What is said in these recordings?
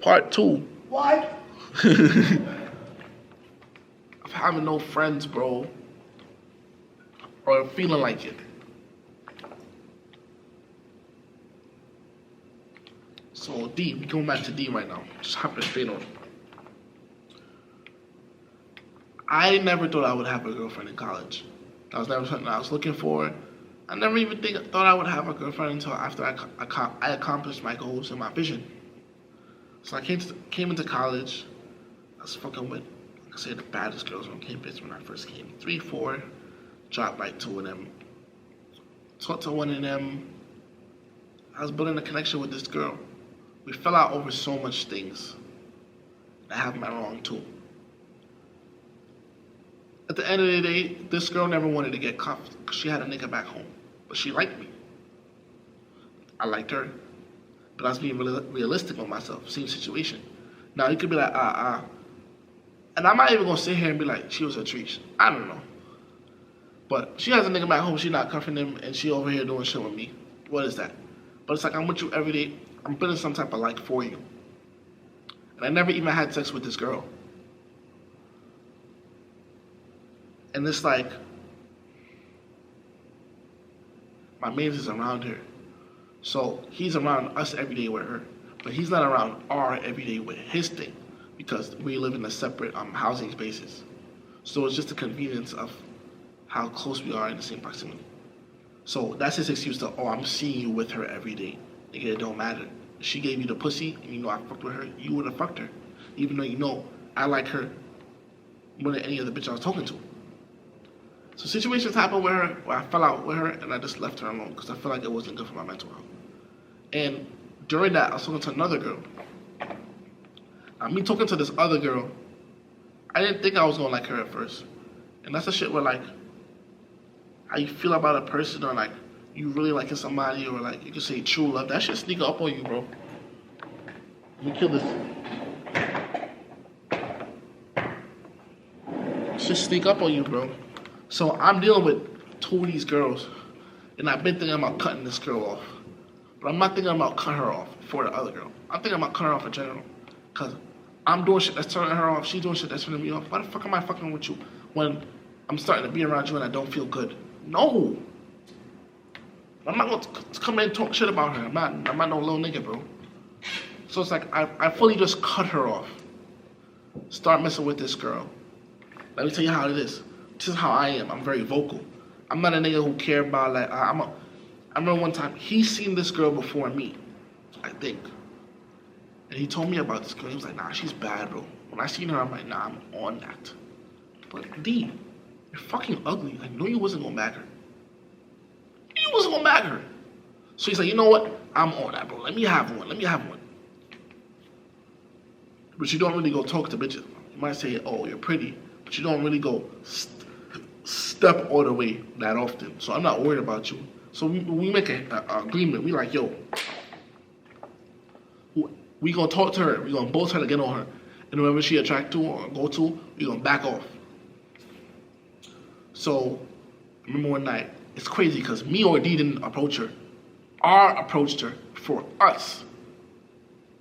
Part 2. What? Of having no friends, bro. Or feeling like it. So D, we going back to D right now. Just hopping straight on. I never thought I would have a girlfriend in college. That was never something I was looking for. I never even thought I would have a girlfriend until after I accomplished my goals and my vision. So I came into college. I was fucking with, like I say, the baddest girls on campus when I first came. 3, 4, dropped like 2 of them. Talked to one of them. I was building a connection with this girl. We fell out over so much things. I have my wrong too. At the end of the day, this girl never wanted to get cuffed because she had a nigga back home. But she liked me. I liked her. But I was being realistic with myself. Same situation. Now, you could be like, And I'm not even going to sit here and be like, she was a treat. I don't know. But she has a nigga back home. She not cuffing him. And she over here doing shit with me. What is that? But it's like, I'm with you every day. I'm building some type of like for you. And I never even had sex with this girl. And it's like, my man is around her. So he's around us every day with her. But he's not around our every day with his thing. Because we live in a separate housing spaces. So it's just the convenience of how close we are in the same proximity. So that's his excuse to, I'm seeing you with her every day. Nigga, it don't matter. If she gave you the pussy and you know I fucked with her, you would have fucked her. Even though you know I like her more than any other bitch I was talking to. So situations happened with her where I fell out with her and I just left her alone because I felt like it wasn't good for my mental health. And during that, I was talking to another girl. Now, me talking to this other girl, I didn't think I was gonna like her at first. And that's the shit where like, how you feel about a person or like, you really liking somebody or like, you can say true love. That shit sneak up on you, bro. Let me kill this. Shit sneak up on you, bro. So I'm dealing with 2 of these girls, and I've been thinking about cutting this girl off. But I'm not thinking about cutting her off for the other girl. I'm thinking about cutting her off in general. Because I'm doing shit that's turning her off, she's doing shit that's turning me off. Why the fuck am I fucking with you when I'm starting to be around you and I don't feel good? No. I'm not going to come in and talk shit about her. I'm not no little nigga, bro. So it's like, I fully just cut her off. Start messing with this girl. Let me tell you how it is. This is how I am. I'm very vocal. I'm not a nigga who care about like I remember one time he seen this girl before me, I think. And he told me about this girl. He was like, nah, she's bad, bro. When I seen her, I'm like, nah, I'm on that. But D, you're fucking ugly. I know you wasn't gonna bag her. You wasn't gonna bag her. So he's like, you know what? I'm on that, bro. Let me have one. But you don't really go talk to bitches. You might say, oh, you're pretty. But you don't really go step all the way that often. So I'm not worried about you. So we make an agreement. We like, yo, we gonna talk to her. We gonna both try to get on her. And whoever she attract to or go to, we gonna back off. So I remember one night, it's crazy because me or D didn't approach her. R approached her for us.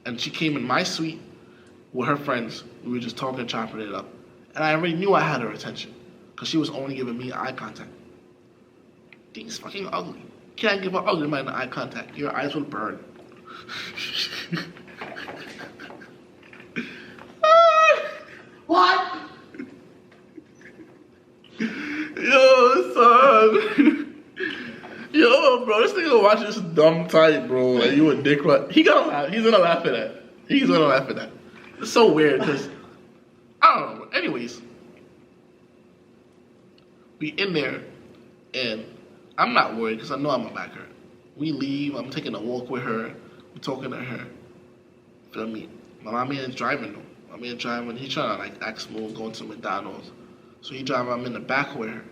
And she came in my suite with her friends. We were just talking, chopping it up. And I already knew I had her attention. Because she was only giving me eye contact. D's fucking ugly. Can't give an ugly man eye contact. Your eyes will burn. What? Yo, son. Yo, bro, this nigga watch this dumb type, bro. Like, you a dick. He's gonna laugh at that. It's so weird, because, I don't know. Anyways. We in there, and I'm not worried because I know I'm gonna back her. We leave, I'm taking a walk with her, we're talking to her. Feel me? My man's driving though. My man's driving, he's trying to like act smooth, going to McDonald's. So he driving, I'm in the back with her.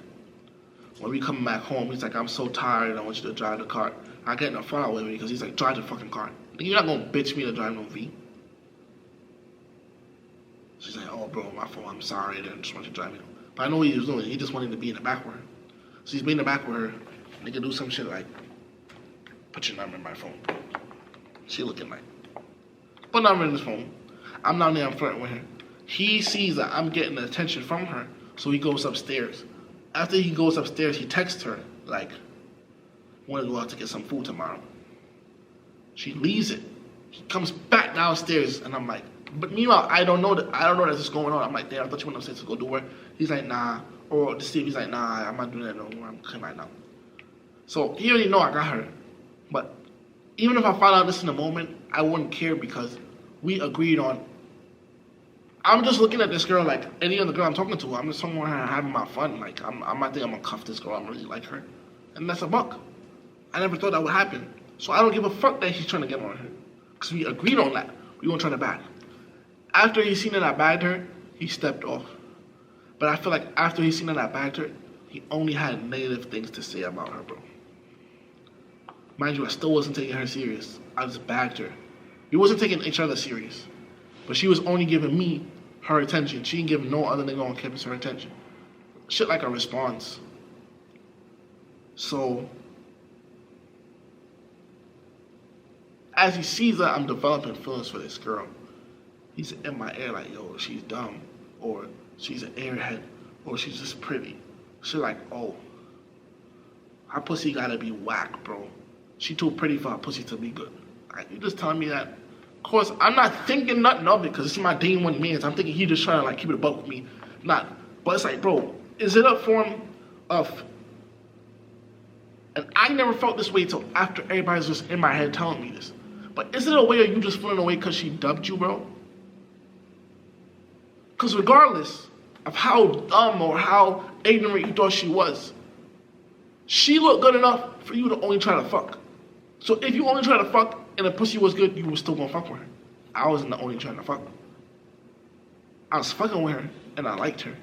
When we come back home, he's like, I'm so tired, I want you to drive the car. I get in the front with me because he's like, drive the fucking car. You're not gonna bitch me to drive no V. She's like, oh bro, my fault, I'm sorry, I just want you to drive me. But I know what he was doing. He just wanted to be in the back with her. So he's being in the back with her. And they can do some shit like, put your number in my phone. She looking like, put number in his phone. I'm down there, I'm flirting with her. He sees that I'm getting the attention from her, so he goes upstairs. After he goes upstairs, he texts her, like, want to go out to get some food tomorrow. She leaves it. He comes back downstairs, and I'm like, but meanwhile, I don't know that this is going on. I'm like, damn, I thought you went upstairs to go do work. He's like, nah. Or to Steve, he's like, nah, I'm not doing that no more. I'm coming right now. So he already know I got her. But even if I found out this in a moment, I wouldn't care because we agreed on. I'm just looking at this girl like any other girl I'm talking to. I'm just talking with her having my fun. Like, I'm not thinking I'm going to cuff this girl. I'm really like her. And that's a buck. I never thought that would happen. So I don't give a fuck that he's trying to get on her. Because we agreed on that. We won't try to bag. After he seen that I bagged her, he stepped off. But I feel like after he seen that I bagged her, he only had negative things to say about her, bro. Mind you, I still wasn't taking her serious. I just bagged her. We wasn't taking each other serious. But she was only giving me her attention. She didn't give no other nigga on campus her attention. Shit like a response. So, as he sees that I'm developing feelings for this girl, he's in my ear like, yo, she's dumb, or she's an airhead, or she's just pretty. Shit like, oh, her pussy gotta be whack, bro. She too pretty for her pussy to be good. Like, you just telling me that? Of course, I'm not thinking nothing of it, because it's my day one man. I'm thinking he just trying to like keep it a buck with me. Not, but it's like, bro, is it a form of, and I never felt this way till after everybody's just in my head telling me this. But is it a way of you just feeling away because she dubbed you, bro? Because regardless of how dumb or how ignorant you thought she was, she looked good enough for you to only try to fuck. So if you only try to fuck and the pussy was good, you were still gonna fuck with her. I wasn't the only trying to fuck. I was fucking with her and I liked her.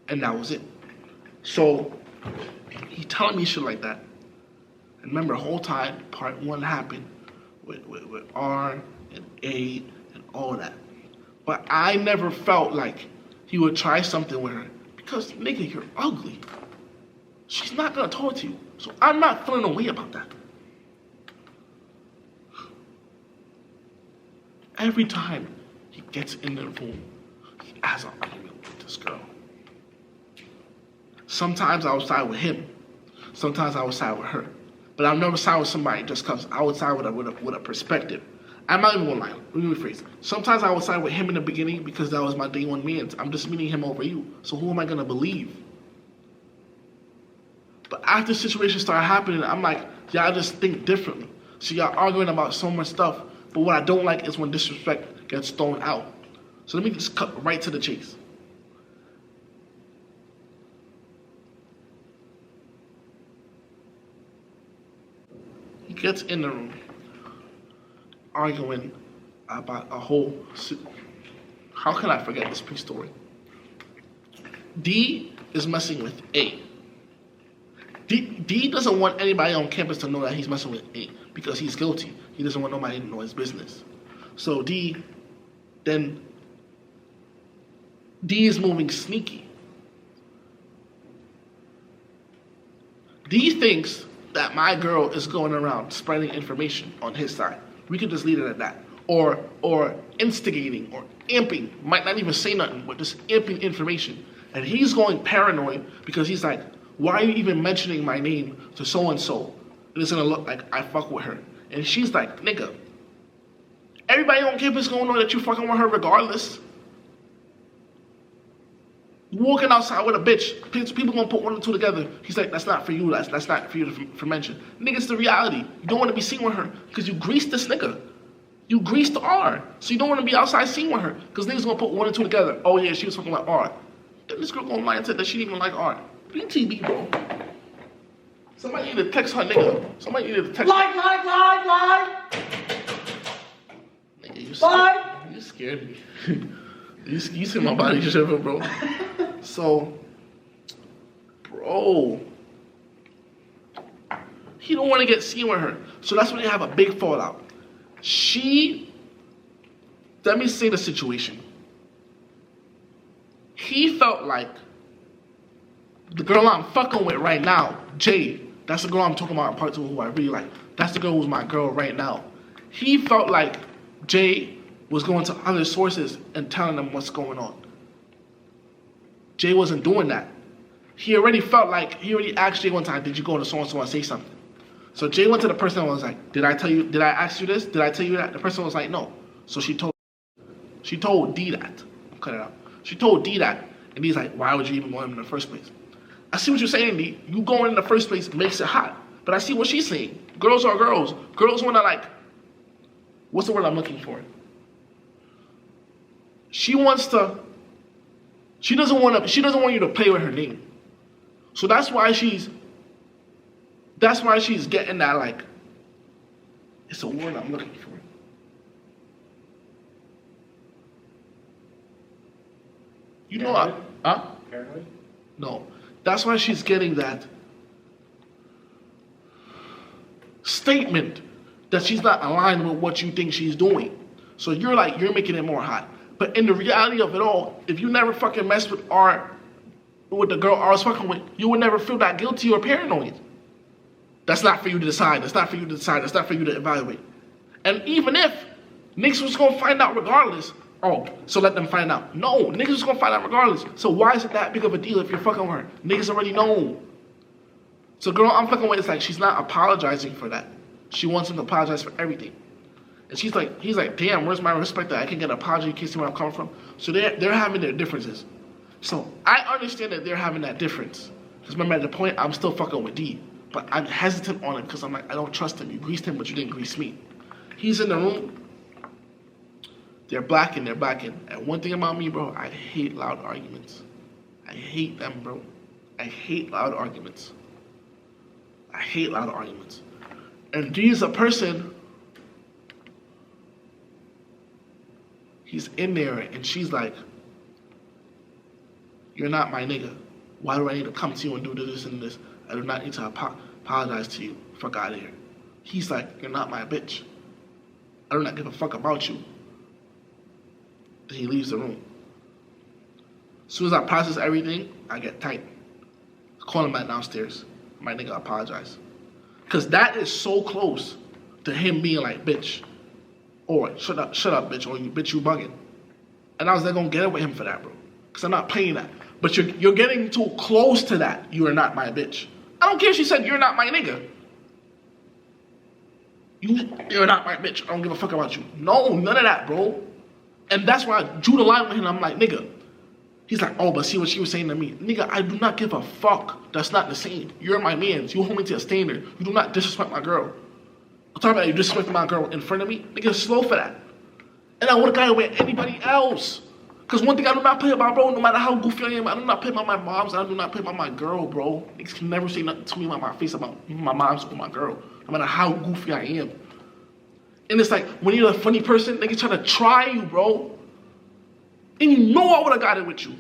And that was it. So he telling me shit like that. And remember, the whole time, part one happened with R and A and all that. But I never felt like he would try something with her because, nigga, you're ugly. She's not gonna talk to you. So I'm not feeling a way about that. Every time he gets in the room, he has an argument with this girl. Sometimes I would side with him. Sometimes I would side with her. But I've never side with somebody just because I would side with a perspective. I'm not even gonna lie. Let me rephrase. Sometimes I would side with him in the beginning because that was my day one man. I'm just meeting him over you. So who am I gonna believe? But after situations started happening, I'm like, y'all just think differently. So y'all arguing about so much stuff. But what I don't like is when disrespect gets thrown out. So let me just cut right to the chase. He gets in the room, arguing about a whole. How can I forget this pre-story? D is messing with A. D doesn't want anybody on campus to know that he's messing with A because he's guilty. He doesn't want nobody to know his business. So D is moving sneaky. D thinks that my girl is going around spreading information on his side. We could just leave it at that. Or instigating or amping, might not even say nothing, but just amping information. And he's going paranoid because he's like, why are you even mentioning my name to so-and-so? And it's gonna look like I fuck with her. And she's like, nigga, everybody on campus gonna know that you fucking with her regardless. Walking outside with a bitch, people gonna put one and two together. He's like, that's not for you, that's not for you to mention. Nigga, it's the reality. You don't wanna be seen with her because you greased this nigga. You greased R. So you don't wanna be outside seen with her because niggas gonna put one and two together. Oh yeah, she was fucking like R. Then this girl gonna lie and say that she didn't even like R. BTB, bro. Somebody need to text her nigga. Somebody need to text her. Lie. Nigga, you scared me. You see my body shiver, bro. So, bro, he don't want to get seen with her. So that's when they have a big fallout. Let me say the situation. He felt like the girl I'm fucking with right now, Jay, that's the girl I'm talking about in part two who I really like. That's the girl who's my girl right now. he felt like Jay was going to other sources and telling them what's going on. Jay wasn't doing that. He already felt like, he already asked Jay one time, did you go to so-and-so and say something? So Jay went to the person and was like, did I ask you this? Did I tell you that? The person was like, no. So she told D that. Cut it out. She told D that. And D's like, why would you even want him in the first place? I see what you're saying, D. You going in the first place makes it hot. But I see what she's saying. Girls are girls. Girls want to like, what's the word I'm looking for? She doesn't want you to play with her name. So that's why she's getting that like, it's a word I'm looking for. You know what? Huh? Paranoid? No. That's why she's getting that statement that she's not aligned with what you think she's doing. So you're making it more hot. But in the reality of it all, if you never fucking messed with the girl I was fucking with, you would never feel that guilty or paranoid. That's not for you to decide. That's not for you to decide. That's not for you to evaluate. And even if niggas was gonna find out regardless, so let them find out. No, niggas was gonna find out regardless. So why is it that big of a deal if you're fucking with her? Niggas already know. So girl I'm fucking with, it's like she's not apologizing for that. She wants him to apologize for everything. And he's like, damn, where's my respect that I can get an apology in case where I'm coming from? So they're having their differences. So I understand that they're having that difference. Because remember at the point, I'm still fucking with D. But I'm hesitant on him because I'm like, I don't trust him. You greased him, but you didn't grease me. He's in the room. They're blacking. And one thing about me, bro, I hate loud arguments. I hate them, bro. I hate loud arguments. And D is a person, he's in there and she's like, you're not my nigga. Why do I need to come to you and do this and this? I do not need to apologize to you. Fuck out of here. He's like, you're not my bitch. I do not give a fuck about you. Then he leaves the room. As soon as I process everything, I get tight. I call him back downstairs. My nigga, apologize. Because that is so close to him being like, bitch. Or shut up, bitch. Or you bitch, you bugging. And I was like, gonna get it with him for that, bro. Because I'm not playing that. But you're getting too close to that. You are not my bitch. I don't care if she said you're not my nigga. You're not my bitch. I don't give a fuck about you. No, none of that, bro. And that's why I drew the line with him. I'm like, nigga. He's like, but see what she was saying to me. Nigga, I do not give a fuck. That's not the same. You're my mans. You hold me to a standard. You do not disrespect my girl. I'm talking about you disrespecting my girl in front of me. Nigga, slow for that. And I would have got it with anybody else. Because one thing I do not play about, bro, no matter how goofy I am, I do not play about my moms, I do not play about my girl, bro. Niggas can never say nothing to me about my face about my moms or my girl, no matter how goofy I am. And it's like, when you're a funny person, niggas try to try you, bro. And you know I would have got it with you.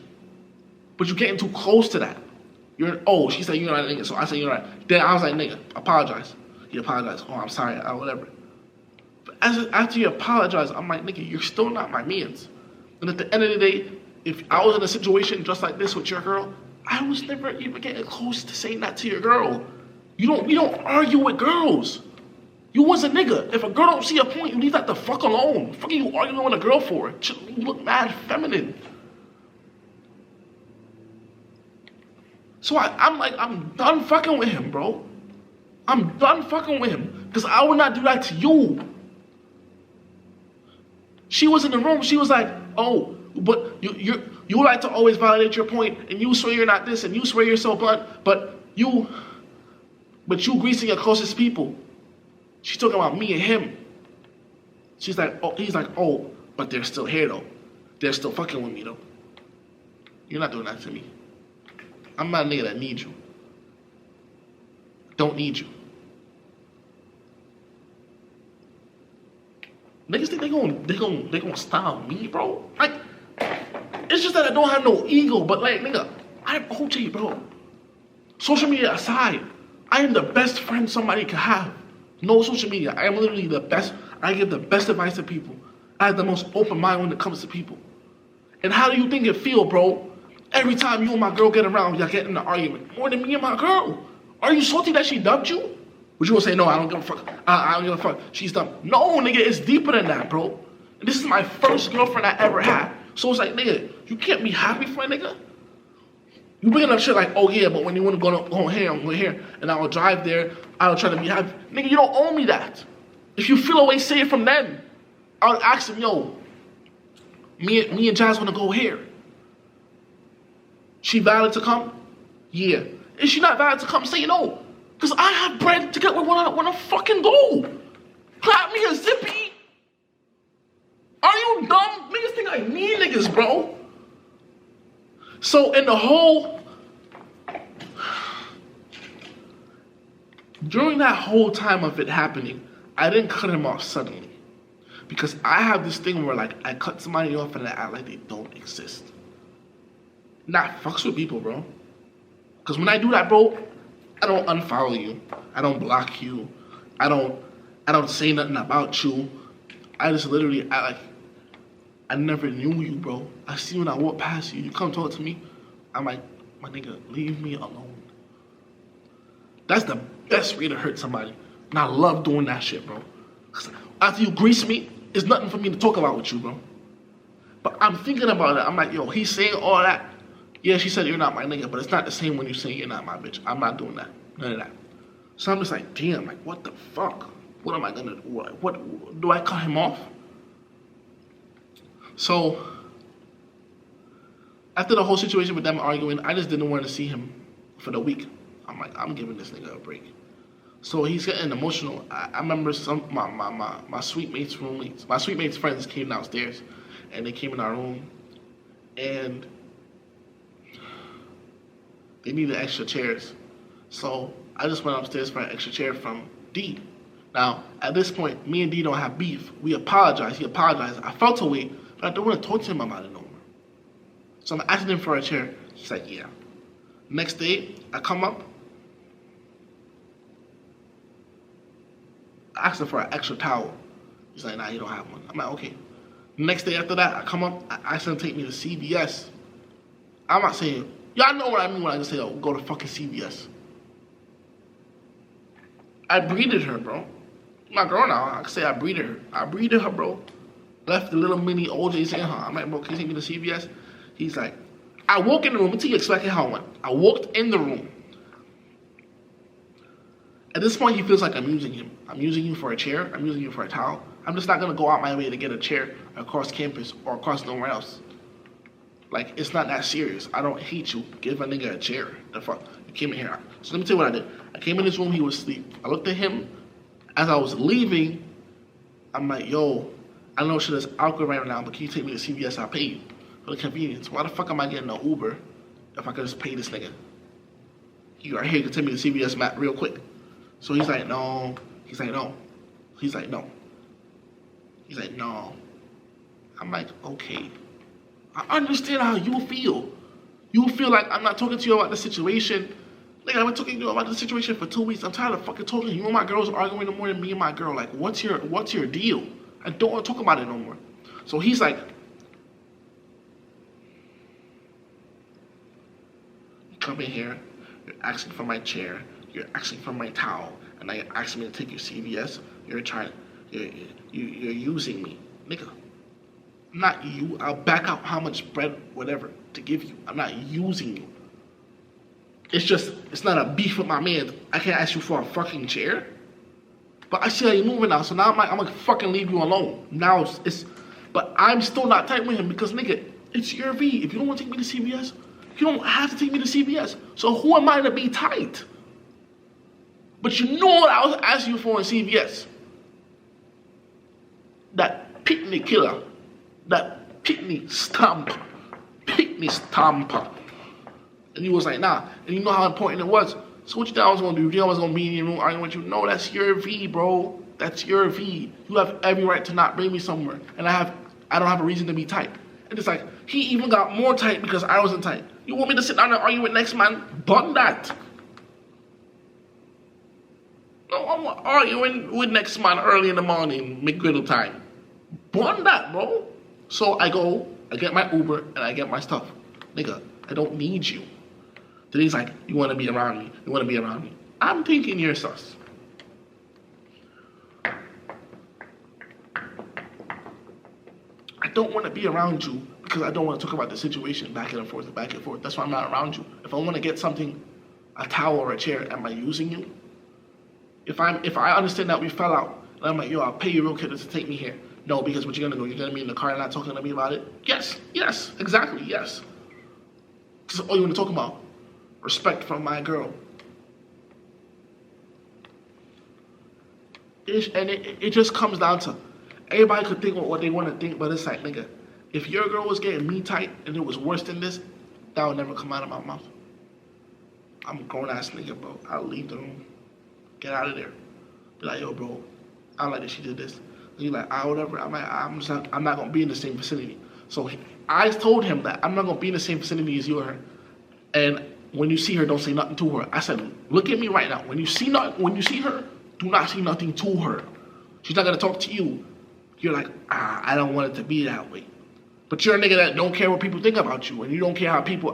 But you're getting too close to that. She said you're not a nigga, so I said you're right. Then I was like, nigga, apologize. He apologized. I'm sorry, whatever. But after you apologize, I'm like, nigga, you're still not my mans. And at the end of the day, if I was in a situation just like this with your girl, I was never even getting close to saying that to your girl. We don't argue with girls. You was a nigga. If a girl don't see a point, you leave that the fuck alone. What the fuck are you arguing with a girl for? You look mad feminine. So I'm done fucking with him, bro. I'm done fucking with him. Because I would not do that to you. She was in the room. She was like, but you like to always validate your point, and you swear you're not this, and you swear you're so blunt, but you greasing your closest people. She's talking about me and him. She's like, he's like, but they're still here though. They're still fucking with me though. You're not doing that to me. I'm not a nigga that needs you. Don't need you. Niggas think they gonna style me, bro. Like, it's just that I don't have no ego, but like, nigga, I'm Ojay, bro. Social media aside, I am the best friend somebody could have. No social media. I am literally the best. I give the best advice to people. I have the most open mind when it comes to people. And how do you think it feel, bro? Every time you and my girl get around, y'all get in an argument. More than me and my girl. Are you salty that she dubbed you? But you gonna say, no, I don't give a fuck. I don't give a fuck. She's dumb. No, nigga, it's deeper than that, bro. And this is my first girlfriend I ever had. So it's like, nigga, you can't be happy for a nigga. You bringing up shit like, oh yeah, but when you want to go here, I'm going here, and I'll drive there, I'll try to be happy. Nigga, you don't owe me that. If you feel a way, say it from then. I'll ask him, yo, me and Jazz want to go here. She valid to come? Yeah. Is she not valid to come? Say no. Because I have bread to get where I want to fucking go. Clap me a zippy. Are you dumb? Niggas think I need niggas, bro. So in the whole, during that whole time of it happening, I didn't cut him off suddenly. Because I have this thing where like, I cut somebody off and I act like they don't exist. Nah, fucks with people, bro. Because when I do that, bro, I don't unfollow you. I don't block you. I don't say nothing about you. I just literally act like I never knew you, bro. I see when I walk past you, you come talk to me. I'm like, my nigga, leave me alone. That's the best way to hurt somebody. And I love doing that shit, bro. Cause after you grease me, it's nothing for me to talk about with you, bro. But I'm thinking about it. I'm like, yo, he's saying all that. Yeah, she said you're not my nigga, but it's not the same when you say you're not my bitch. I'm not doing that. None of that. So I'm just like, damn, like, what the fuck? What am I gonna do? What do I cut him off? So after the whole situation with them arguing, I just didn't want to see him for the week. I'm like, I'm giving this nigga a break. So he's getting emotional. I remember my sweet mate's roommates, my sweet mate's friends came downstairs, and they came in our room, and they needed extra chairs. So I just went upstairs for an extra chair from D. Now, at this point, me and D don't have beef. We apologized. He apologized. I felt a way, but I don't want to talk to him about it no more. So I'm asking him for a chair. He's like, yeah. Next day, I come up. I asked him for an extra towel. He's like, nah, you don't have one. I'm like, okay. Next day after that, I come up. I asked him to take me to CVS. I'm not saying, y'all know what I mean when I just say, oh, go to fucking CVS. I breeded her, bro. My girl now, I can say I breeded her. I breeded her, bro. Left the little mini Ojay's in her. I'm like, bro, can you take me to CVS? He's like, I walk in the room until you expect how it went. I walked in the room. At this point, he feels like I'm using him. I'm using you for a chair. I'm using you for a towel. I'm just not going to go out my way to get a chair across campus or across nowhere else. Like, it's not that serious. I don't hate you. Give a nigga a chair. The fuck? You came in here. So let me tell you what I did. I came in this room. He was asleep. I looked at him. As I was leaving, I'm like, yo, I know shit is awkward right now, but can you take me to CVS? I'll pay you for the convenience. Why the fuck am I getting an Uber if I could just pay this nigga? You are here to take me to CVS, Matt, real quick. So he's like, no. He's like, no. He's like, no. He's like, no. I'm like, okay. I understand how you feel. You feel like I'm not talking to you about the situation. Like, I've been talking to you about the situation for 2 weeks. I'm tired of fucking talking. You and my girl's arguing no more than me and my girl. Like, what's your deal? I don't want to talk about it no more. So he's like, you come in here, you're asking for my chair, you're asking for my towel, and now you're asking me to take you to CVS. You're using me. Nigga, I'm not you. I'll back out how much bread, whatever, to give you. I'm not using you. It's not a beef with my man. I can't ask you for a fucking chair. But I see how you're moving now, so now I'm gonna fucking leave you alone. Now but I'm still not tight with him because, nigga, it's your V. If you don't want to take me to CVS, you don't have to take me to CVS. So who am I to be tight? But you know what I was asking you for in CVS? That picnic killer. That picnic stomper. Picnic stomper. And he was like, nah. And you know how important it was. So what you thought I was going to do? You thought I was going to be in your room arguing with you? No, that's your V, bro. That's your V. You have every right to not bring me somewhere. And I don't have a reason to be tight. And it's like, he even got more tight because I wasn't tight. You want me to sit down and argue with next man? Bun that. No, I'm arguing with next man early in the morning, McGriddle time. Bun that, bro. So I go, I get my Uber, and I get my stuff. Nigga, I don't need you. Then he's like, you want to be around me. You want to be around me. I'm thinking you're sus. don't want to be around you because I don't want to talk about the situation back and forth. That's why I'm not around you. If I want to get something, a towel or a chair, am I using you? If I understand that we fell out, and I'm like, yo, I'll pay you real quick to take me here. No, because what you're gonna do, you're gonna be in the car and not talking to me about it? Yes, exactly, yes. This is all you wanna talk about. Respect from my girl. It just comes down to, everybody could think what they wanna think, but it's like, nigga, if your girl was getting me tight and it was worse than this, that would never come out of my mouth. I'm a grown ass nigga, bro. I'll leave the room. Get out of there. Be like, yo, bro, I don't like that she did this. And you're like, whatever. I'm not gonna be in the same vicinity. So I told him that I'm not gonna be in the same vicinity as you or her. And when you see her, don't say nothing to her. I said, look at me right now. When you see her, do not say nothing to her. She's not gonna talk to you. You're like, I don't want it to be that way. But you're a nigga that don't care what people think about you, and you don't care how people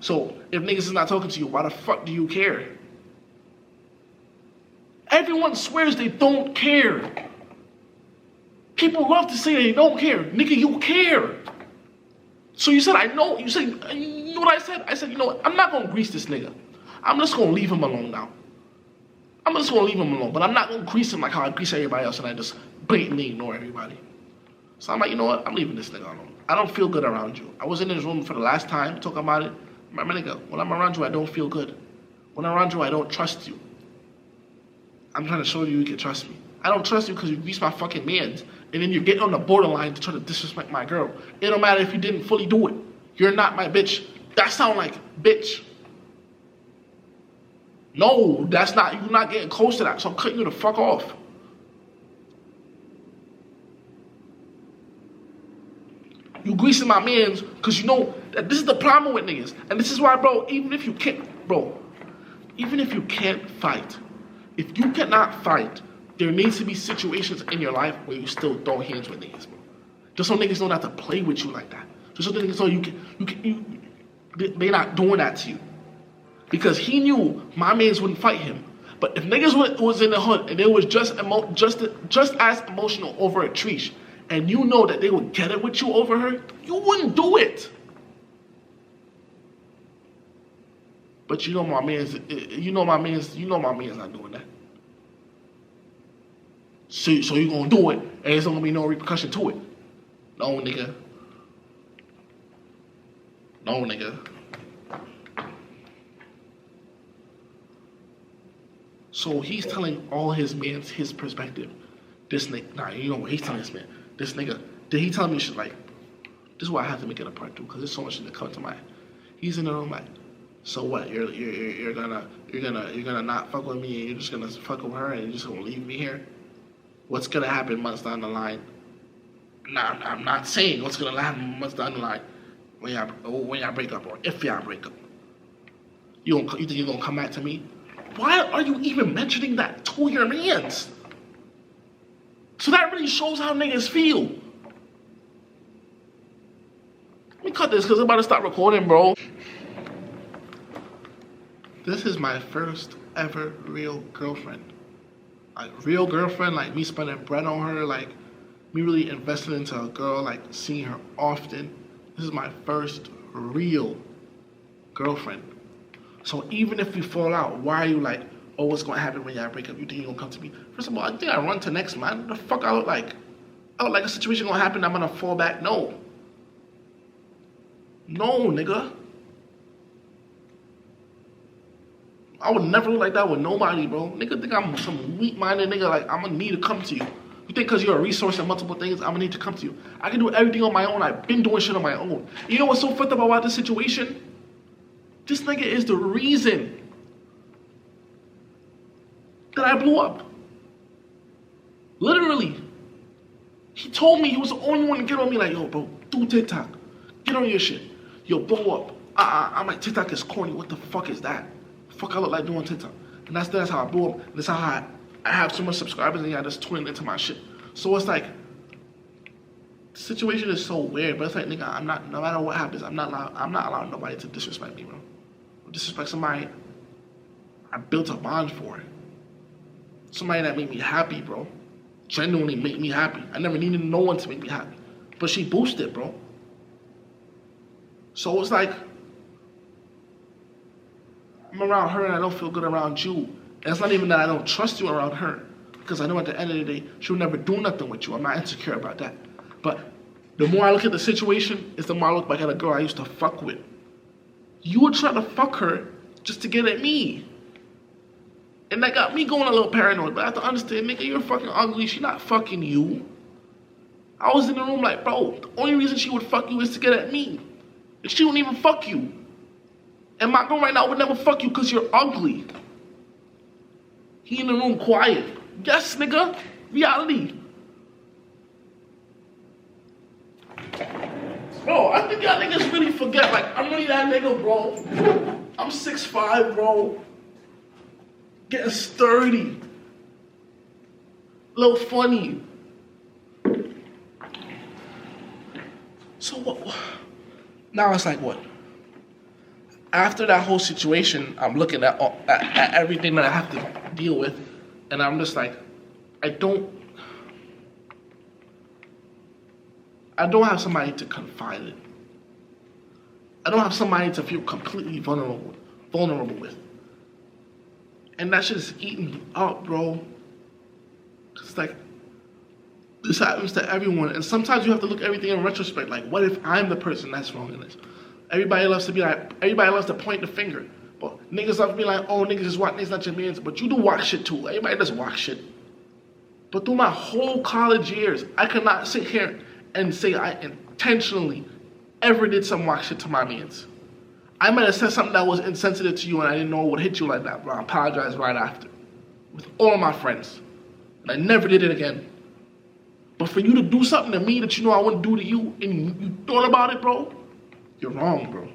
So if niggas is not talking to you, why the fuck do you care? Everyone swears they don't care. People love to say they don't care. Nigga, you care. So you said, I know. You said, you know what I said? I said, you know what? I'm not going to grease this nigga. I'm just going to leave him alone now. I'm just going to leave him alone. But I'm not going to grease him like how I grease everybody else and I just blatantly ignore everybody. So I'm like, you know what? I'm leaving this nigga alone. I don't feel good around you. I was in his room for the last time talking about it. My nigga, when I'm around you, I don't feel good. When I'm around you, I don't trust you. I'm trying to show you can trust me. I don't trust you because you grease my fucking mans. And then you get on the borderline to try to disrespect my girl. It don't matter if you didn't fully do it. You're not my bitch. That sound like bitch. No, that's not, you're not getting close to that. So I'm cutting you the fuck off. You greasing my mans because you know that this is the problem with niggas. And this is why, bro, even if you can't fight, if you cannot fight, there needs to be situations in your life where you still throw hands with niggas, bro. Just so niggas don't have to play with you like that. Just so niggas know they're not doing that to you. Because he knew my mans wouldn't fight him. But if niggas was in the hood and they was just as emotional over a Trish, and you know that they would get it with you over her, you wouldn't do it. But you know my man's not doing that. So you gonna do it, and there's not gonna be no repercussion to it. No, nigga. No, nigga. So he's telling all his mans his perspective. This nigga, you know what he's telling this man. This nigga, did he tell me shit like, this is why I have to make it a part 2, because there's so much that come to mind. He's in the room like, so what? You're gonna not fuck with me and you're just gonna fuck with her and you're just gonna leave me here? What's gonna happen months down the line? Nah, I'm not saying what's gonna happen months down the line when y'all break up or if y'all break up. You think you're gonna come back to me? Why are you even mentioning that to your mans? So that really shows how niggas feel. Let me cut this because I'm about to stop recording, bro. This is my first ever real girlfriend. Like, real girlfriend, like me spending bread on her, like me really investing into a girl, like seeing her often. This is my first real girlfriend. So even if we fall out, why are you like, oh, what's gonna happen when y'all break up? You think you're gonna come to me? First of all, I think I run to next man. The fuck I look like? I look like a situation gonna happen, I'm gonna fall back. No. No, nigga. I would never look like that with nobody, bro. Nigga think I'm some weak-minded nigga, like I'm gonna need to come to you. You think because you're a resource in multiple things, I'm gonna need to come to you. I can do everything on my own. I've been doing shit on my own. You know what's so fucked up about this situation? This nigga is the reason that I blew up. Literally. He told me he was the only one to get on me like, yo, bro, do TikTok. Get on your shit. Yo, blow up. I'm like, TikTok is corny. What the fuck is that? Fuck I look like doing TikTok. And that's how I blew up. That's how I have so much subscribers and y'all just tuning into my shit. So it's like, the situation is so weird, but it's like, nigga, I'm not, no matter what happens, I'm not allowing nobody to disrespect me, bro. Disrespect somebody I built a bond for. Somebody that made me happy, bro. Genuinely make me happy. I never needed no one to make me happy. But she boosted, bro. So it's like, I'm around her and I don't feel good around you. And it's not even that I don't trust you around her. Because I know at the end of the day, she'll never do nothing with you. I'm not insecure about that. But the more I look at the situation, is the more I look back at a girl I used to fuck with. You were trying to fuck her just to get at me. And that got me going a little paranoid. But I have to understand, nigga, you're fucking ugly. She not fucking you. I was in the room like, bro, the only reason she would fuck you is to get at me. And she wouldn't even fuck you. And my girl right now would never fuck you because you're ugly. He in the room quiet. Yes, nigga. Reality. Bro, I think y'all niggas really forget, like, I'm really that nigga, bro. I'm 6'5", bro. Getting sturdy. A little funny. So what? Now it's like what? After that whole situation, I'm looking at everything that I have to deal with, and I'm just like, I don't have somebody to confide in. I don't have somebody to feel completely vulnerable with. And that shit is eating me up, bro. It's like, this happens to everyone. And sometimes you have to look at everything in retrospect. Like, what if I'm the person that's wrong in this? Everybody loves to point the finger. But niggas love to be like, oh, niggas just watch, niggas not your mans. But you do watch shit too. Everybody does watch shit. But through my whole college years, I could not sit here and say I intentionally ever did some watch shit to my mans. I might have said something that was insensitive to you and I didn't know it would hit you like that, but I apologized right after. With all of my friends. And I never did it again. But for you to do something to me that you know I wouldn't do to you, and you thought about it, bro, you're wrong, bro.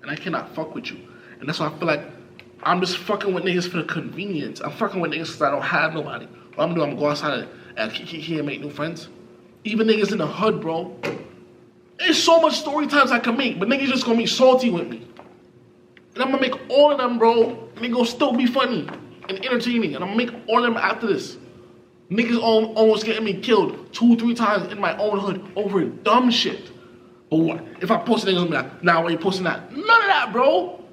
And I cannot fuck with you. And that's why I feel like I'm just fucking with niggas for the convenience. I'm fucking with niggas because I don't have nobody. What I'm gonna do, I'm gonna go outside and here and make new friends. Even niggas in the hood, bro. There's so much story times I can make, but niggas just gonna be salty with me. And I'm gonna make all of them, bro, and they gonna still be funny and entertaining. And I'm gonna make all of them after this. Niggas almost getting me killed 2-3 times in my own hood over dumb shit. But what? If I post niggas, I'm like, nah, why you posting that? None of that, bro.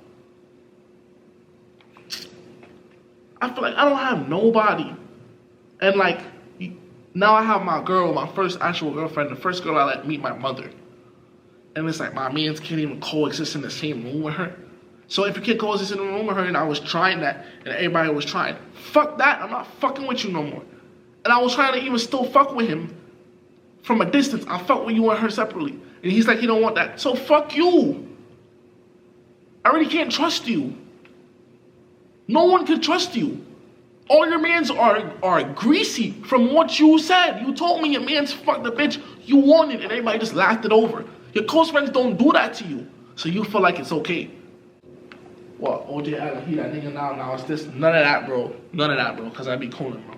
I feel like I don't have nobody. And like, now I have my girl, my first actual girlfriend, the first girl I let meet my mother. And it's like, my mans can't even coexist in the same room with her. So if you can't coexist in the room with her, and I was trying that, and everybody was trying, fuck that, I'm not fucking with you no more. And I was trying to even still fuck with him from a distance. I fuck with you and her separately. And he's like, he don't want that. So fuck you. I really can't trust you. No one can trust you. All your mans are greasy from what you said. You told me your mans fucked the bitch you wanted and everybody just laughed it over. Your close friends don't do that to you. So you feel like it's okay. What, Ojay, he that nigga now it's this. None of that, bro. None of that, bro, because I be cooling, bro.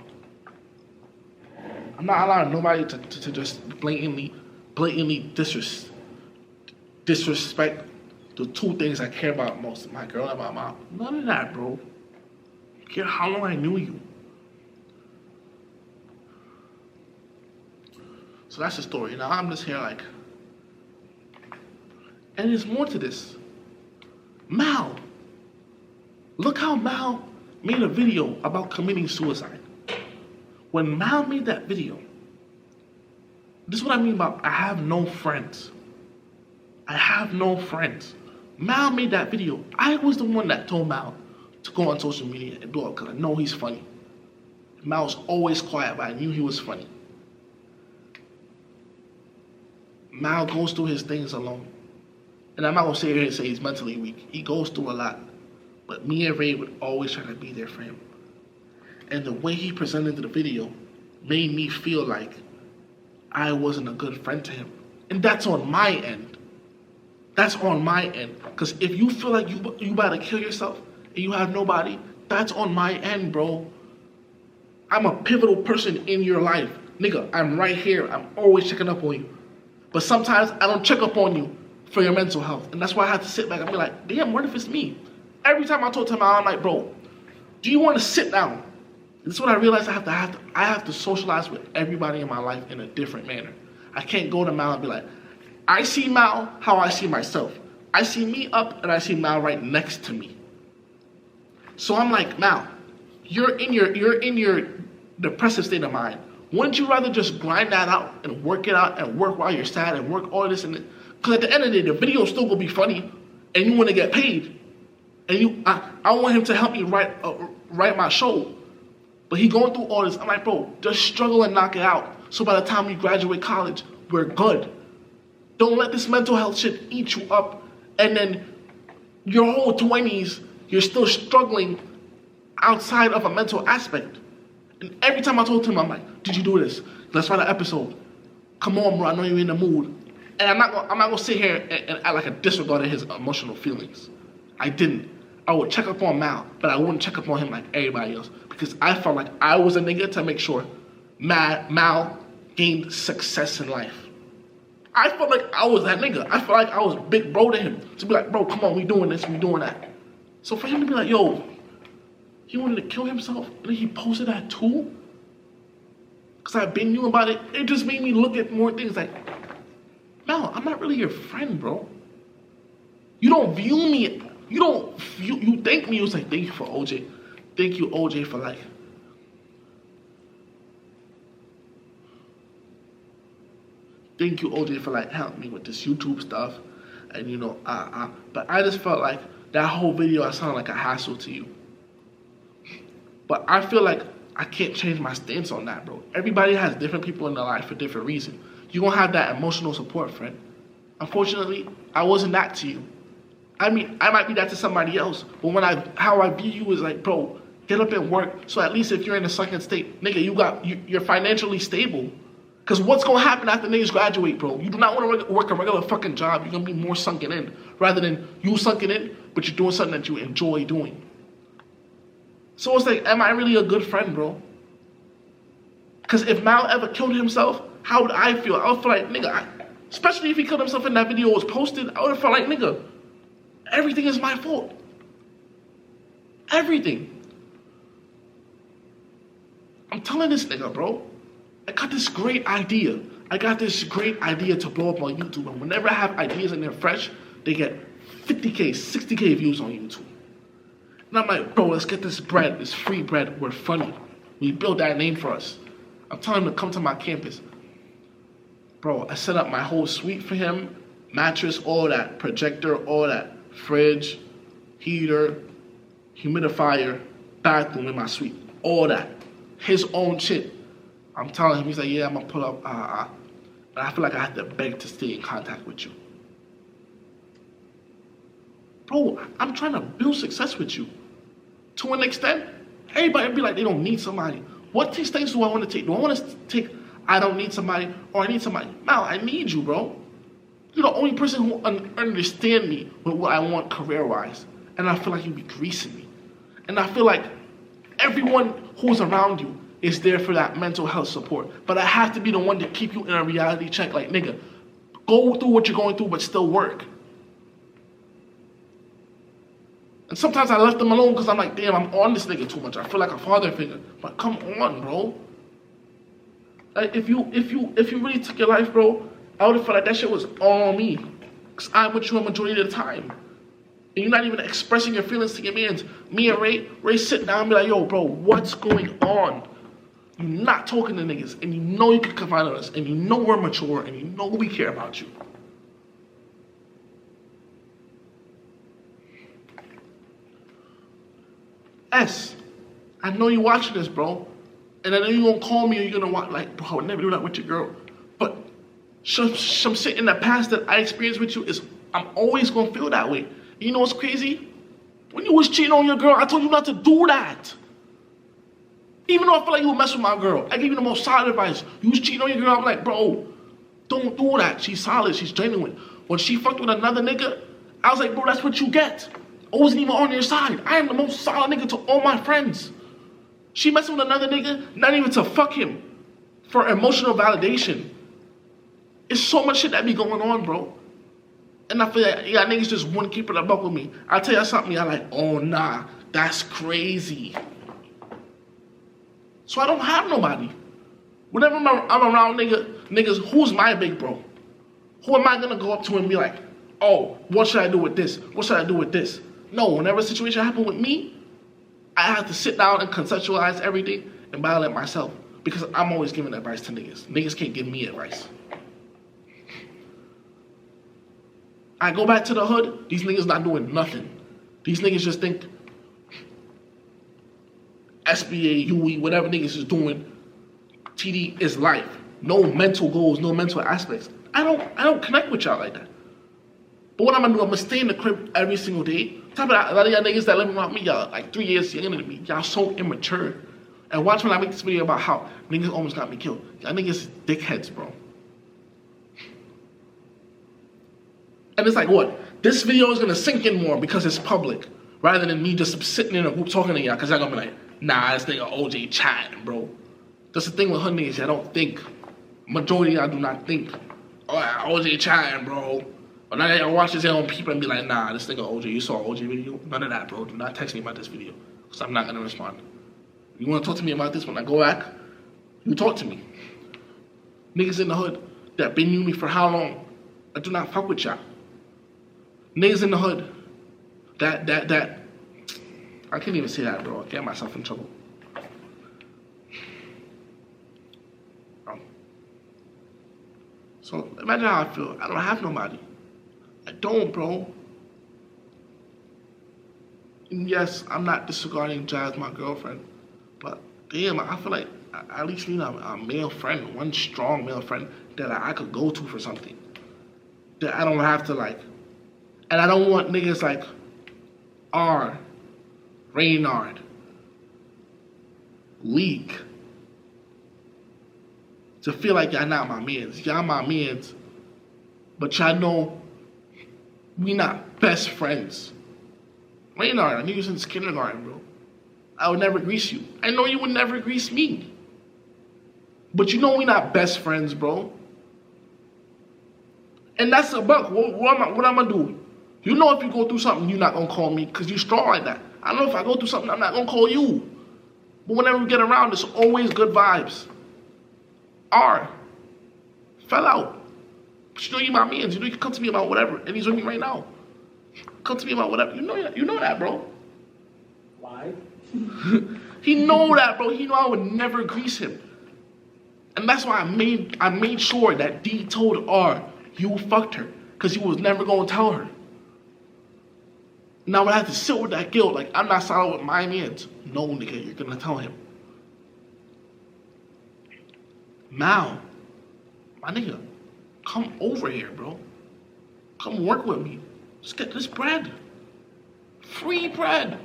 I'm not allowing nobody to just blatantly disrespect the two things I care about most, my girl and my mom. None of that, bro. I care how long I knew you. So that's the story. Now I'm just here like, and there's more to this. Mal. Look how Mal made a video about committing suicide. When Mal made that video, this is what I mean by I have no friends. I have no friends. Mal made that video. I was the one that told Mal to go on social media and do it because I know he's funny. Mal was always quiet, but I knew he was funny. Mal goes through his things alone. And I'm not going to sit here and say he's mentally weak. He goes through a lot. But me and Ray would always try to be there for him. And the way he presented the video made me feel like I wasn't a good friend to him. And that's on my end. That's on my end. Because if you feel like you about to kill yourself and you have nobody, that's on my end, bro. I'm a pivotal person in your life. Nigga, I'm right here. I'm always checking up on you. But sometimes I don't check up on you for your mental health. And that's why I have to sit back and be like, damn, what if it's me? Every time I talk to him, I'm like, bro, do you want to sit down? This is what I realized I have to socialize with everybody in my life in a different manner. I can't go to Mal and be like, I see Mal how I see myself. I see me up and I see Mal right next to me. So I'm like, Mal, you're in your depressive state of mind. Wouldn't you rather just grind that out and work it out and work while you're sad and work all this and that? Because at the end of the day, the video's still gonna be funny, and you want to get paid, and I want him to help me write my show, but he going through all this. I'm like, bro, just struggle and knock it out. So by the time we graduate college, we're good. Don't let this mental health shit eat you up, and then your whole 20s, you're still struggling outside of a mental aspect. And every time I told him, I'm like, did you do this? Let's write an episode. Come on, bro, I know you're in the mood. And I'm not gonna sit here and act like a disregard of his emotional feelings. I didn't. I would check up on Mal, but I wouldn't check up on him like everybody else. Because I felt like I was a nigga to make sure Mal gained success in life. I felt like I was that nigga. I felt like I was big bro to him. To be like, bro, come on, we doing this, we doing that. So for him to be like, yo, he wanted to kill himself, and then he posted that too? Because I been knew about it, it just made me look at more things like, Mal, I'm not really your friend, bro. You don't view me, you thank me, it was like, thank you for Ojay. Thank you, Ojay, for like, thank you, Ojay, for like helping me with this YouTube stuff. And you know, but I just felt like that whole video, I sounded like a hassle to you. But I feel like I can't change my stance on that, bro. Everybody has different people in their life for different reasons. You're gonna have that emotional support, friend. Unfortunately, I wasn't that to you. I mean, I might be that to somebody else, but how I view you is like, bro, get up and work. So at least if you're in a sunken state, nigga, you're financially stable. Because what's gonna happen after niggas graduate, bro? You do not want to work a regular fucking job. You're gonna be more sunken in, rather than you sunken in, but you're doing something that you enjoy doing. So it's like, am I really a good friend, bro? Because if Mal ever killed himself, how would I feel? I would feel like, nigga, especially if he killed himself and that video was posted, I would have felt like, nigga, everything is my fault. Everything. I'm telling this nigga, bro, I got this great idea. I got this great idea to blow up on YouTube. And whenever I have ideas and they're fresh, they get 50K, 60K views on YouTube. And I'm like, bro, let's get this bread, this free bread. We're funny. We built that name for us. I'm telling him to come to my campus. Bro, I set up my whole suite for him. Mattress, all that. Projector, all that. Fridge, heater, humidifier, bathroom in my suite. All that. His own shit. I'm telling him, he's like, yeah, I'm gonna pull up, But I feel like I have to beg to stay in contact with you. Bro, I'm trying to build success with you. To an extent, everybody be like, they don't need somebody. What things do I want to take? Do I want to take, I don't need somebody, or I need somebody? Mal, I need you, bro. You're the only person who understand me with what I want career-wise. And I feel like you be greasing me. And I feel like everyone who's around you is there for that mental health support. But I have to be the one to keep you in a reality check. Like, nigga, go through what you're going through, but still work. And sometimes I left them alone because I'm like, damn, I'm on this nigga too much. I feel like a father figure. But come on, bro. Like, if you really took your life, bro, I would have felt like that shit was all on me. Because I'm with you a majority of the time. And you're not even expressing your feelings to your mans. Me and Ray sit down and be like, yo, bro, what's going on? You're not talking to niggas. And you know you can confide on us. And you know we're mature. And you know we care about you. S, I know you're watching this, bro. And I know you're gonna call me or you're gonna watch, like, bro, I would never do that with your girl. But some shit in the past that I experienced with you is, I'm always gonna feel that way. And you know what's crazy? When you was cheating on your girl, I told you not to do that. Even though I feel like you would mess with my girl, I gave you the most solid advice. You was cheating on your girl, I'm like, bro, don't do that. She's solid, she's genuine. When she fucked with another nigga, I was like, bro, that's what you get. I wasn't even on your side. I am the most solid nigga to all my friends. She messing with another nigga, not even to fuck him, for emotional validation. It's so much shit that be going on, bro. And I feel like, yeah, niggas just wouldn't keep it a buck with me. I'll tell you something, y'all like, oh nah, that's crazy. So I don't have nobody. Whenever I'm around niggas, who's my big bro? Who am I gonna go up to and be like, oh, what should I do with this? What should I do with this? No, whenever a situation happens with me, I have to sit down and conceptualize everything and battle it myself. Because I'm always giving advice to niggas. Niggas can't give me advice. I go back to the hood, these niggas not doing nothing. These niggas just think SBA, UE, whatever niggas is doing, TD is life. No mental goals, no mental aspects. I don't connect with y'all like that. But what I'm gonna do, I'm gonna stay in the crib every single day. Type of a lot of y'all niggas that live around me, y'all like 3 years younger than me. Y'all so immature. And watch when I make this video about how niggas almost got me killed. Y'all niggas dickheads, bro. And it's like, what? This video is gonna sink in more because it's public, rather than me just sitting in a group talking to y'all, because y'all gonna be like, nah, this nigga Ojay chatting, bro. That's the thing with hood niggas, y'all don't think. Majority of y'all do not think. Oh, Ojay chatting, bro. But now y'all watch this on people and be like, nah, this nigga Ojay, you saw Ojay video? None of that, bro. Do not text me about this video, because I'm not gonna respond. You wanna talk to me about this when I go back? You talk to me. Niggas in the hood that been knew me for how long? I do not fuck with y'all. Niggas in the hood that I can't even say that, bro. I get myself in trouble. So imagine how I feel. I don't have nobody. I don't, bro. And yes, I'm not disregarding Jazz, my girlfriend, but damn, I feel like I at least need a male friend, one strong male friend that I could go to for something. That I don't have to like. And I don't want niggas like Reynard, Leak, to feel like y'all not my mans. Y'all my mans, but y'all know we not best friends. Reynard, I knew you since kindergarten, bro. I would never grease you. I know you would never grease me. But you know we not best friends, bro. And that's a buck. What am I do? You know if you go through something, you're not going to call me because you're strong like that. I know if I go through something, I'm not going to call you. But whenever we get around, it's always good vibes. Fell out. But you know you my mans. You know you can come to me about whatever. And he's with me right now. Come to me about whatever. You know that, bro. Why? He know that, bro. He know I would never grease him. And that's why I made sure that D told R, you fucked her. Because he was never going to tell her. Now I have to sit with that guilt, like I'm not solid with my mans. No, nigga, you're gonna tell him. Now, my nigga, come over here, bro. Come work with me. Let's get this bread. Free bread.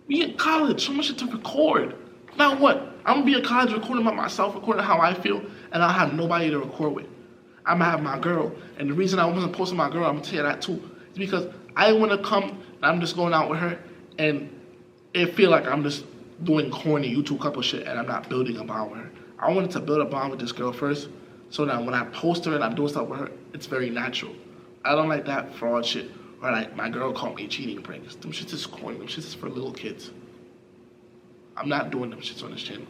We in college, so much shit to record. Now what? I'm gonna be in college recording by myself, recording how I feel, and I'll have nobody to record with. I'm gonna have my girl, and the reason I wasn't posting my girl, I'm gonna tell you that too, is because I want to come and I'm just going out with her and it feel like I'm just doing corny YouTube couple shit and I'm not building a bond with her. I wanted to build a bond with this girl first so that when I post her and I'm doing stuff with her, it's very natural. I don't like that fraud shit or like my girl caught me cheating pranks. Them shits is corny. Them shits is for little kids. I'm not doing them shits on this channel.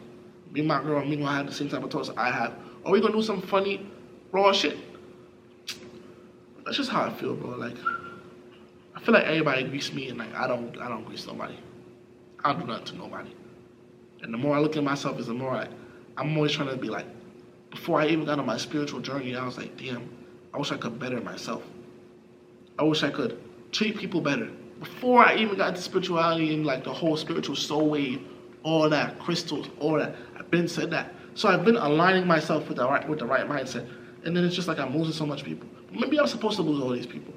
Me and my girl, me gonna have the same type of talks I have. Or we gonna do some funny, raw shit. That's just how I feel, bro. Like, I feel like everybody grease me and like I don't grease nobody. I don't do nothing to nobody. And the more I look at myself is the more I'm always trying to be like, before I even got on my spiritual journey, I was like, damn, I wish I could better myself. I wish I could treat people better. Before I even got into spirituality and like the whole spiritual soul wave, all that, crystals, all that, I've been said that. So I've been aligning myself with the right mindset. And then it's just like I'm losing so much people. Maybe I'm supposed to lose all these people.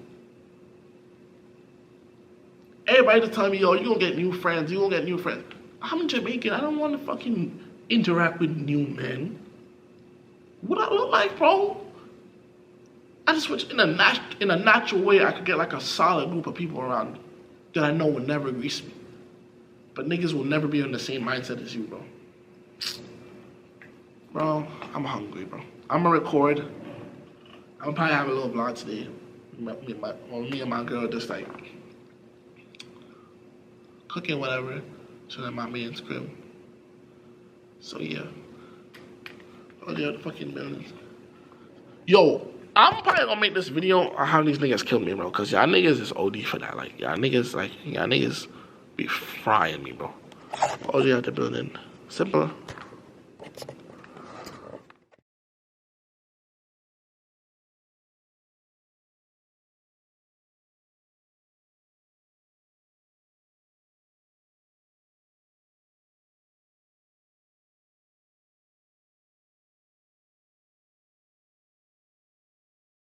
Everybody just telling me, yo, you gonna get new friends, you gonna get new friends. I'm Jamaican, I don't want to fucking interact with new men. What I look like, bro? I just wish in a natural way I could get like a solid group of people around me that I know will never grease me. But niggas will never be in the same mindset as you, bro. Bro, I'm hungry, bro. I'm gonna record. I'm gonna probably have a little vlog today. Me and my girl just like cooking whatever, so that my man's crib. So yeah, Oh, the other fucking buildings. Yo, I'm probably gonna make this video on how these niggas kill me, bro. Cause y'all niggas is OD for that. Like, y'all niggas be frying me, bro. Ojay out the building. Simple.